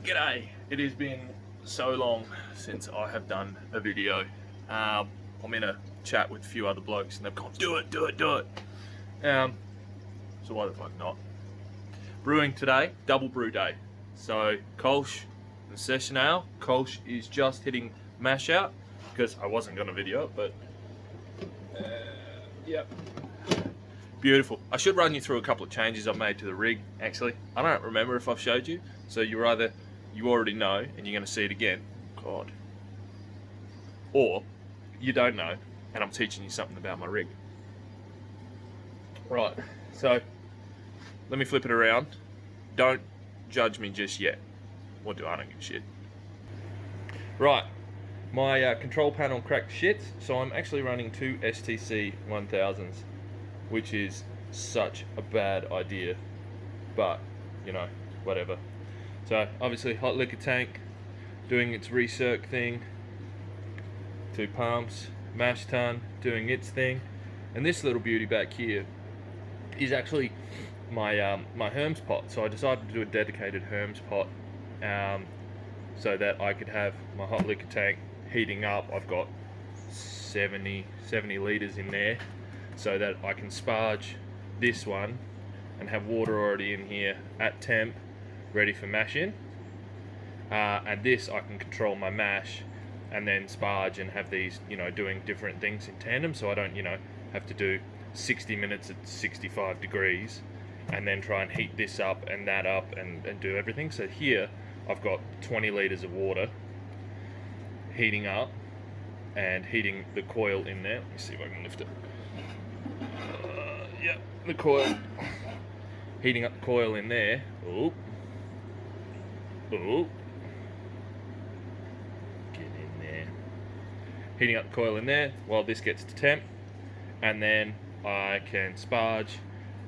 G'day! It has been so long since I have done a video. I'm in a chat with a few other blokes and they've gone, do it. So why the fuck not? Brewing today, double brew day. So Kolsch and Session Ale. Kolsch is just hitting mash out because I wasn't going to video it, but yep. Beautiful. I should run you through a couple of changes I've made to the rig, actually. I don't remember if I've showed you, so you already know and you're going to see it again. God. Or you don't know and I'm teaching you something about my rig. Right, so let me flip it around. Don't judge me just yet. Or do I don't give a shit. Right, my control panel cracked shit, so I'm actually running two STC 1000s. Which is such a bad idea, but you know, whatever. So obviously hot liquor tank doing its recirc thing, 2 pumps, mash tun doing its thing, and this little beauty back here is actually my my Herms pot. So I decided to do a dedicated Herms pot so that I could have my hot liquor tank heating up. I've got 70 litres in there, so that I can sparge this one and have water already in here at temp, ready for mash in. And this I can control my mash and then sparge and have these, you know, doing different things in tandem, so I don't, you know, have to do 60 minutes at 65 degrees and then try and heat this up and that up and do everything. So here I've got 20 litres of water heating up and heating the coil in there. Let me see if I can lift it. Yep, the coil. Heating up the coil in there. Oh. Get in there. Heating up the coil in there while this gets to temp, and then I can sparge,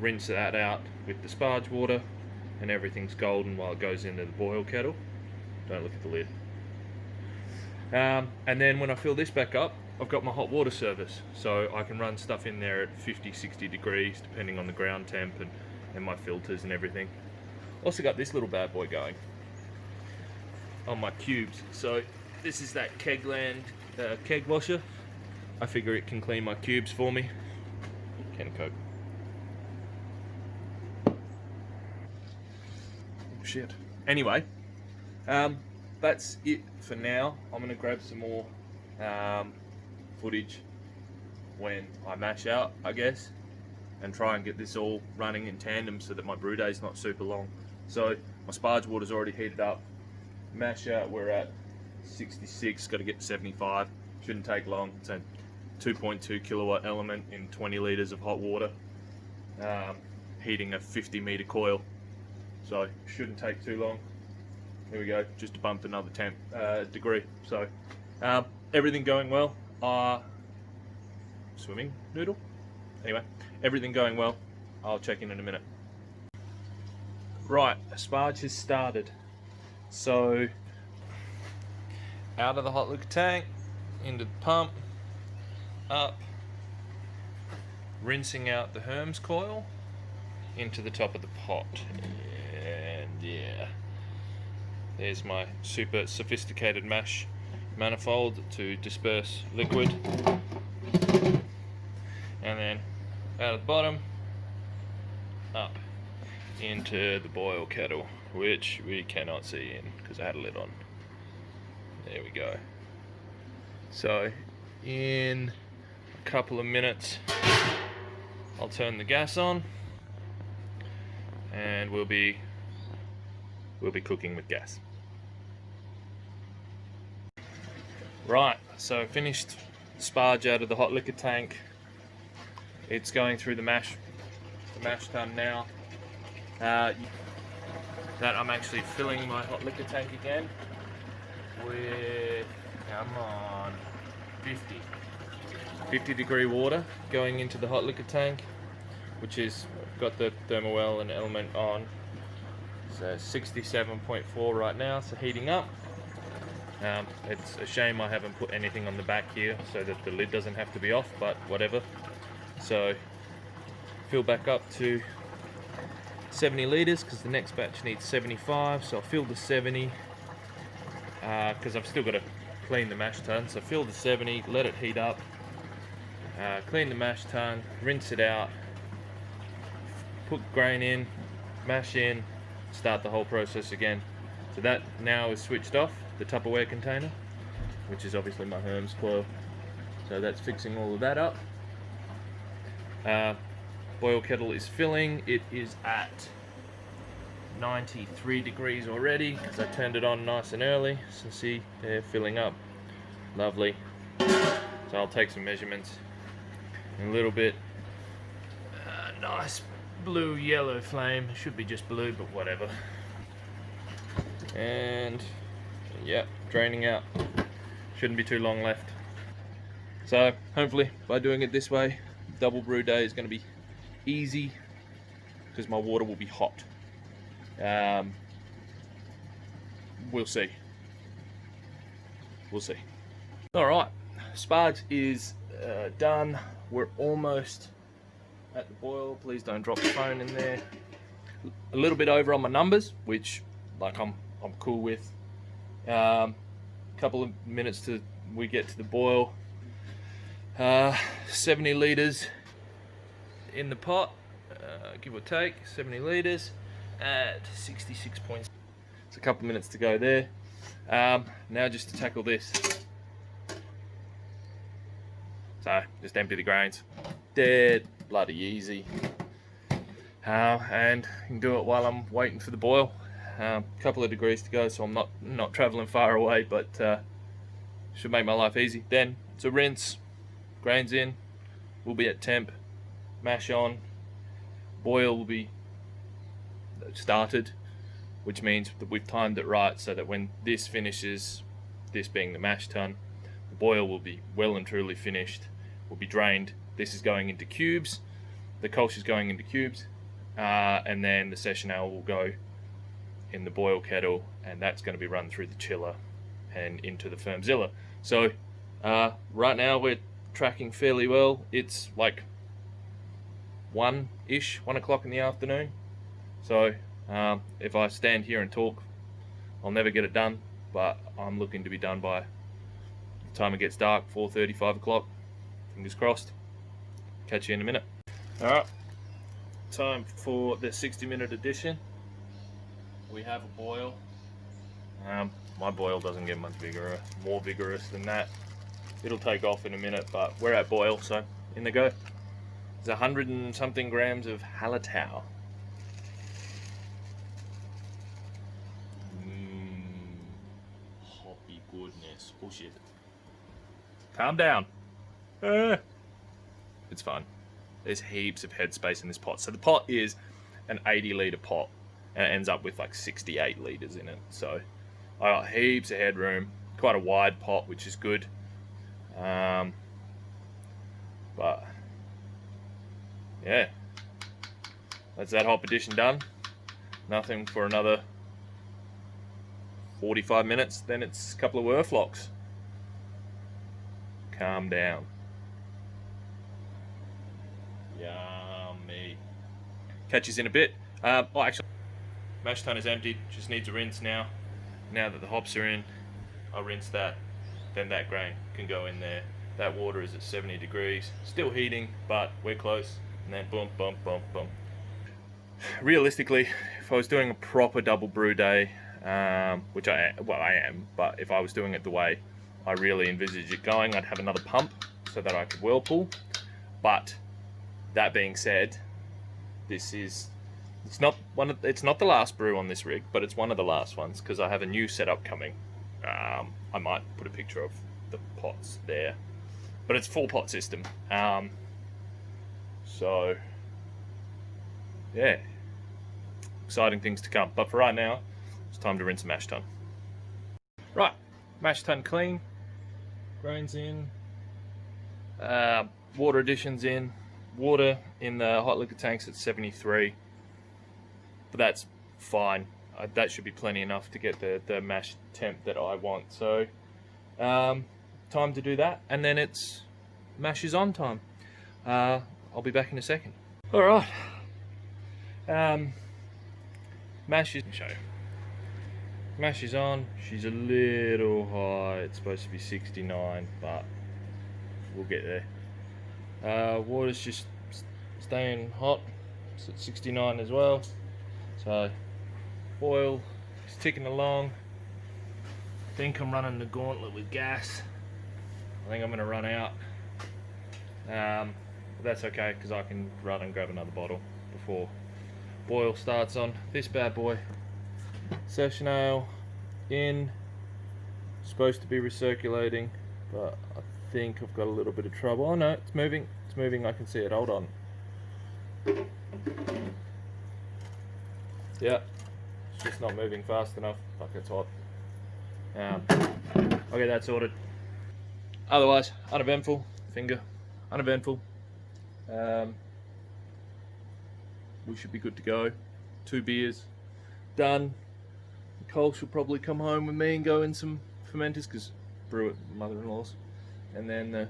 rinse that out with the sparge water, and everything's golden while it goes into the boil kettle. Don't look at the lid. And then when I fill this back up, I've got my hot water service, so I can run stuff in there at 50-60 degrees depending on the ground temp and my filters and everything. Also got this little bad boy going on my cubes. So this is that Kegland keg washer. I figure it can clean my cubes for me. Can of Coke. Oh shit. Anyway, that's it for now. I'm gonna grab some more footage when I mash out, I guess, and try and get this all running in tandem so that my brew day's not super long. So my sparge water's already heated up. Mash out, we're at 66, got to get to 75. Shouldn't take long. It's a 2.2 kilowatt element in 20 litres of hot water, heating a 50 metre coil. So shouldn't take too long. Here we go, just to bump another 10 degree. So everything going well. Swimming noodle? Anyway, everything going well. I'll check in a minute. Right, Sparge has started. So, out of the hot liquor tank, into the pump, up, rinsing out the Herms coil, into the top of the pot. And yeah, there's my super sophisticated mash manifold to disperse liquid, and then out of the bottom up into the boil kettle, which we cannot see in because I had a lid on. There we go. So in a couple of minutes I'll turn the gas on and we'll be cooking with gas. Right, so finished sparge out of the hot liquor tank. It's going through the mash tun now. That I'm actually filling my hot liquor tank again with, come on, 50 degree water going into the hot liquor tank, which is got the thermowell and element on. So 67.4 right now, so heating up. It's a shame I haven't put anything on the back here so that the lid doesn't have to be off, but whatever. So fill back up to 70 litres because the next batch needs 75, so I'll fill the 70 because I've still got to clean the mash tun. So fill the 70, let it heat up, clean the mash tun, rinse it out, put grain in, mash in, start the whole process again. So that now is switched off, the Tupperware container, which is obviously my Hermes coil. So that's fixing all of that up. Boil kettle is filling. It is at 93 degrees already because I turned it on nice and early. So see, they're filling up. Lovely. So I'll take some measurements in a little bit. Nice blue yellow flame. It should be just blue, but whatever. And yeah, draining out. Shouldn't be too long left. So hopefully by doing it this way, double brew day is going to be easy because my water will be hot. We'll see. We'll see. All right, Sparge is done. We're almost at the boil. Please don't drop the phone in there. A little bit over on my numbers, which like I'm cool with. Couple of minutes to we get to the boil. 70 litres in the pot, give or take, 70 litres at 66 points. It's a couple of minutes to go there. Now just to tackle this. So just empty the grains. Dead bloody easy. And you can do it while I'm waiting for the boil. Couple of degrees to go, so I'm not traveling far away, but should make my life easy. Then it's a rinse, grains in, we'll be at temp, mash on, boil will be started, which means that we've timed it right so that when this finishes, this being the mash tun, the boil will be well and truly finished, will be drained. This is going into cubes, the Kolsch is going into cubes, and then the session ale will go in the boil kettle, and that's going to be run through the chiller and into the Firmzilla. So right now we're tracking fairly well. It's like 1 o'clock in the afternoon. So if I stand here and talk, I'll never get it done, but I'm looking to be done by the time it gets dark, 4:30, 5 o'clock. Fingers crossed. Catch you in a minute. All right, time for the 60-minute edition. We have a boil. My boil doesn't get much bigger, more vigorous than that. It'll take off in a minute, but we're at boil, so in they go. There's 100 and something grams of hallertau. Hoppy goodness. Oh shit. Calm down. It's fine. There's heaps of headspace in this pot. So the pot is an 80-litre pot, and it ends up with like 68 litres in it. So I got heaps of headroom. Quite a wide pot, which is good. But yeah, that's that hop edition done. Nothing for another 45 minutes. Then it's a couple of Werflocks. Calm down. Yummy. Catch us in a bit. Oh, actually, mash tun is emptied. Just needs a rinse now. Now that the hops are in, I'll rinse that. Then that grain can go in there. That water is at 70 degrees. Still heating, but we're close. And then boom, boom, boom, boom. Realistically, if I was doing a proper double brew day, which I am, but if I was doing it the way I really envisage it going, I'd have another pump so that I could whirlpool. But that being said, it's not the last brew on this rig, but it's one of the last ones because I have a new setup coming. I might put a picture of the pots there, but it's 4-pot system. So yeah, exciting things to come. But for right now, it's time to rinse the mash tun. Right, mash tun clean, grains in, water additions in. Water in the hot liquor tanks at 73, but that's fine. That should be plenty enough to get the mash temp that I want. So time to do that, and then it's mash is on time. I'll be back in a second. All right. Mash is, show you. Mash is on. She's a little high. It's supposed to be 69, but we'll get there. Water's just staying hot. It's at 69 as well. So boil is ticking along. I think I'm running the gauntlet with gas. I think I'm going to run out. But that's okay because I can run and grab another bottle before boil starts on this bad boy. Session ale in, supposed to be recirculating, but I think I've got a little bit of trouble. Oh no, it's moving, I can see it, hold on. Yeah, it's just not moving fast enough. Fuck, it's hot. I'll get that sorted. Otherwise, uneventful, finger, uneventful. We should be good to go. 2 beers, done. Nicole should probably come home with me and go in some fermenters because brew at mother-in-law's, and then the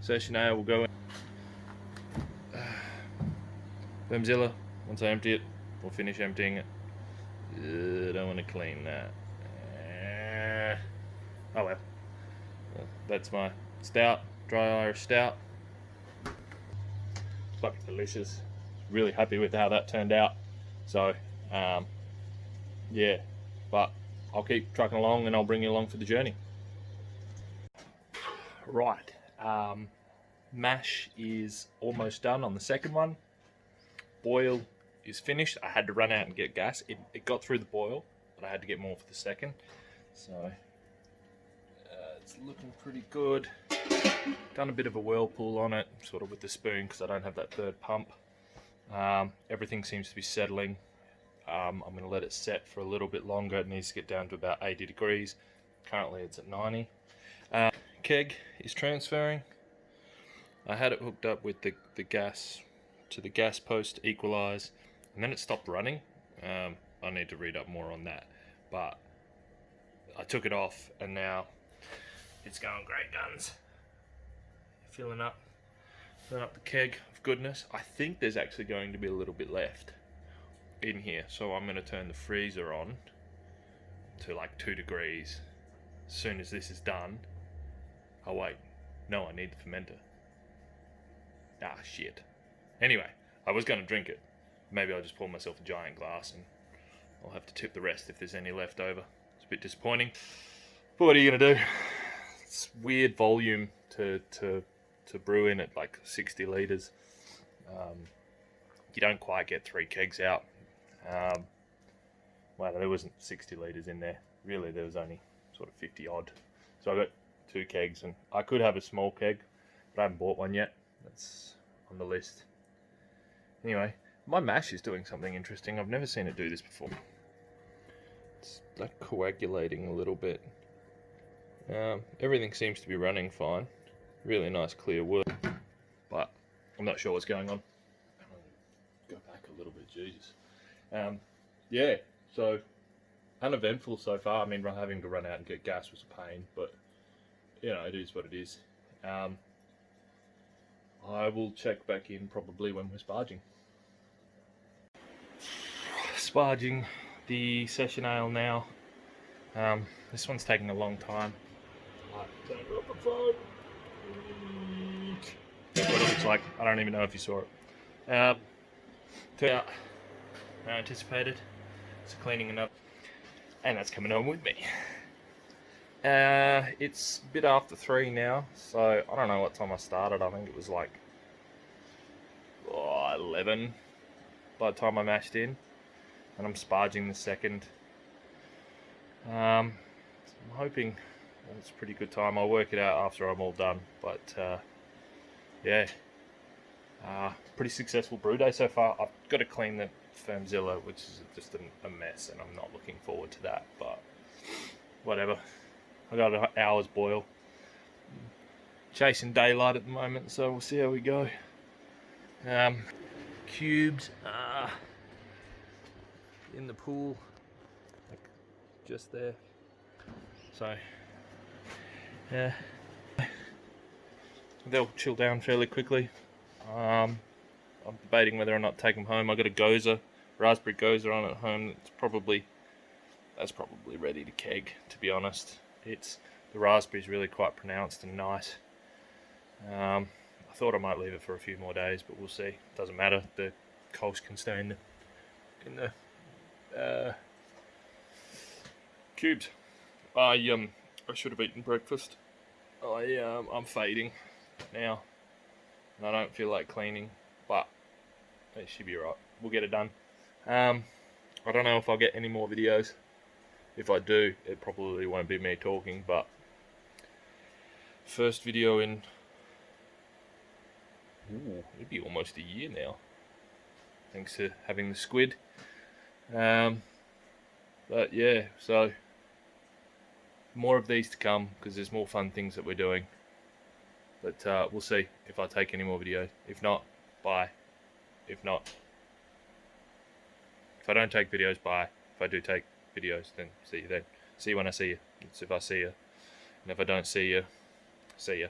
session ale will go in. Firmzilla, once I empty it, we'll finish emptying it. I don't want to clean that. Oh well. That's my stout, dry Irish stout. Fucking delicious. Really happy with how that turned out. So, yeah, but I'll keep trucking along and I'll bring you along for the journey. Right, mash is almost done on the second one. Boil is finished. I had to run out and get gas. It got through the boil, but I had to get more for the second. So, it's looking pretty good. Done a bit of a whirlpool on it, sort of with the spoon because I don't have that third pump. Everything seems to be settling. I'm going to let it set for a little bit longer. It needs to get down to about 80 degrees. Currently it's at 90. Keg is transferring. I had it hooked up with the gas to the gas post to equalize, and then it stopped running. I need to read up more on that, but I took it off and now it's going great guns. Filling up the keg of goodness. I think there's actually going to be a little bit left in here, so I'm going to turn the freezer on to like 2 degrees as soon as this is done. Oh wait, no, I need the fermenter. Ah shit. Anyway, I was going to drink it. Maybe I'll just pour myself a giant glass and I'll have to tip the rest if there's any left over. It's a bit disappointing, but what are you going to do? It's weird volume to brew in at like 60 litres. You don't quite get 3 kegs out. Well, there wasn't 60 litres in there. Really, there was only sort of 50 odd. So I got 2 kegs, and I could have a small keg, but I haven't bought one yet. That's on the list. Anyway, my mash is doing something interesting. I've never seen it do this before. It's like coagulating a little bit. Everything seems to be running fine. Really nice clear wood, but I'm not sure what's going on. Go back a little bit, Jesus. Yeah, so uneventful so far. I mean, having to run out and get gas was a pain, but you know, it is what it is. I will check back in probably when we're sparging. Sparging the session ale now. This one's taking a long time. Turn off the phone. That's what it looks like. I don't even know if you saw it. Turned out I anticipated. It's cleaning it up, and that's coming on with me. It's a bit after 3 now, so I don't know what time I started. I think it was like 11 by the time I mashed in, and I'm sparging the second. So I'm hoping it's a pretty good time. I'll work it out after I'm all done, but yeah, pretty successful brew day so far. I've got to clean the Firmzilla, which is just a mess, and I'm not looking forward to that, but whatever. I got an hour's boil. Chasing daylight at the moment, so we'll see how we go. Cubes are in the pool, like just there. So yeah, they'll chill down fairly quickly. I'm debating whether or not to take them home. I got a gozer raspberry gozer on at home. That's probably ready to keg, to be honest. The raspberry's really quite pronounced and nice. I thought I might leave it for a few more days, but we'll see. Doesn't matter. The coals can stay in the cubes. I should have eaten breakfast. I'm fading now, and I don't feel like cleaning, but it should be right. We'll get it done. I don't know if I'll get any more videos. If I do, it probably won't be me talking, but first video in, it'd be almost a year now, thanks to having the squid. But yeah, so more of these to come, because there's more fun things that we're doing. But we'll see if I take any more videos. If not, bye. If I don't take videos, bye. If I do take videos, then see you then. See you when I see you. It's if I see you. And if I don't see you, see ya.